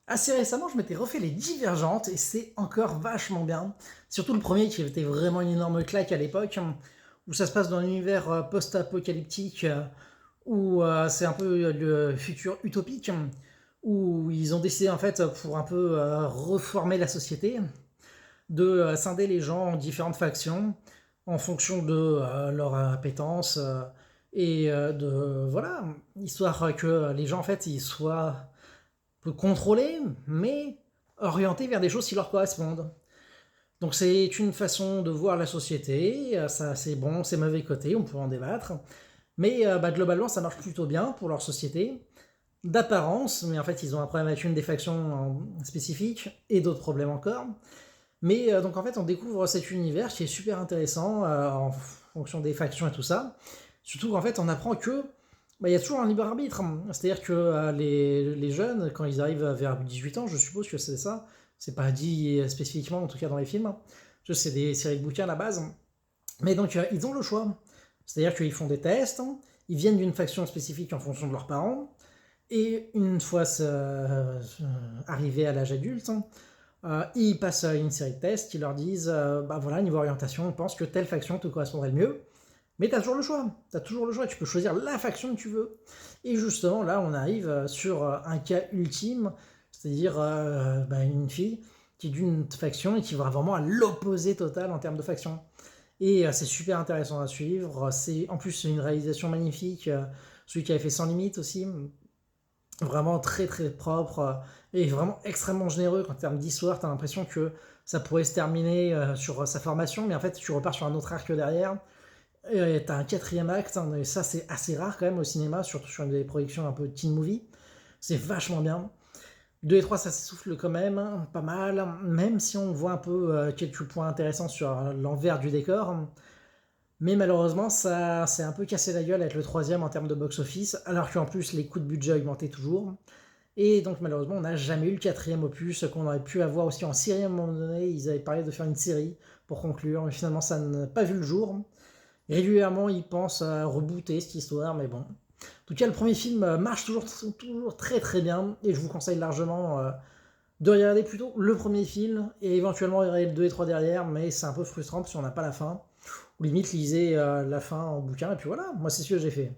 Assez récemment, je m'étais refait les Divergentes et c'est encore vachement bien. Surtout le premier qui était vraiment une énorme claque à l'époque, où ça se passe dans un univers post-apocalyptique, où c'est un peu le futur utopique, où ils ont décidé en fait pour un peu reformer la société, de scinder les gens en différentes factions en fonction de leur appétence et de voilà, histoire que les gens en fait ils soient peu contrôlés, mais orientés vers des choses qui leur correspondent. Donc c'est une façon de voir la société, ça c'est bon, c'est mauvais côté, on peut en débattre, mais globalement ça marche plutôt bien pour leur société, d'apparence, mais en fait ils ont un problème avec une des factions spécifiques et d'autres problèmes encore. Mais donc en fait on découvre cet univers qui est super intéressant en fonction des factions et tout ça. Surtout qu'en fait on apprend que il y a toujours un libre arbitre. C'est-à-dire que les jeunes, quand ils arrivent vers 18 ans, je suppose que c'est ça, c'est pas dit spécifiquement, en tout cas dans les films, c'est des séries de bouquins à la base, mais donc ils ont le choix. C'est-à-dire qu'ils font des tests, ils viennent d'une faction spécifique en fonction de leurs parents, et une fois arrivés à l'âge adulte, ils passent une série de tests qui leur disent bah voilà, niveau orientation, on pense que telle faction te correspondrait le mieux. Mais t'as toujours le choix. T'as toujours le choix. Tu peux choisir la faction que tu veux. Et justement, là, on arrive sur un cas ultime, c'est-à-dire une fille qui est d'une faction et qui va vraiment à l'opposé total en termes de faction. Et c'est super intéressant à suivre. C'est en plus c'est une réalisation magnifique. Celui qui avait fait Sans Limite aussi, vraiment très très propre et vraiment extrêmement généreux en termes d'histoire. T'as l'impression que ça pourrait se terminer sur sa formation, mais en fait tu repars sur un autre arc derrière. Et t'as un quatrième acte, et ça c'est assez rare quand même au cinéma, surtout sur des productions un peu teen movie. C'est vachement bien. 2 et 3 ça s'essouffle quand même, pas mal, même si on voit un peu quelques points intéressants sur l'envers du décor. Mais malheureusement, ça s'est un peu cassé la gueule avec le troisième en termes de box-office, alors qu'en plus les coûts de budget augmentaient toujours. Et donc malheureusement, on n'a jamais eu le quatrième opus qu'on aurait pu avoir aussi en série à un moment donné. Ils avaient parlé de faire une série pour conclure, mais finalement ça n'a pas vu le jour. Régulièrement, ils pensent à rebooter cette histoire, mais bon. En tout cas, le premier film marche toujours très très bien, et je vous conseille largement de regarder plutôt le premier film, et éventuellement regarder le 2 et 3 derrière, mais c'est un peu frustrant parce qu'on n'a pas la fin. Ou limite, lisez la fin en bouquin, et puis voilà, moi c'est ce que j'ai fait.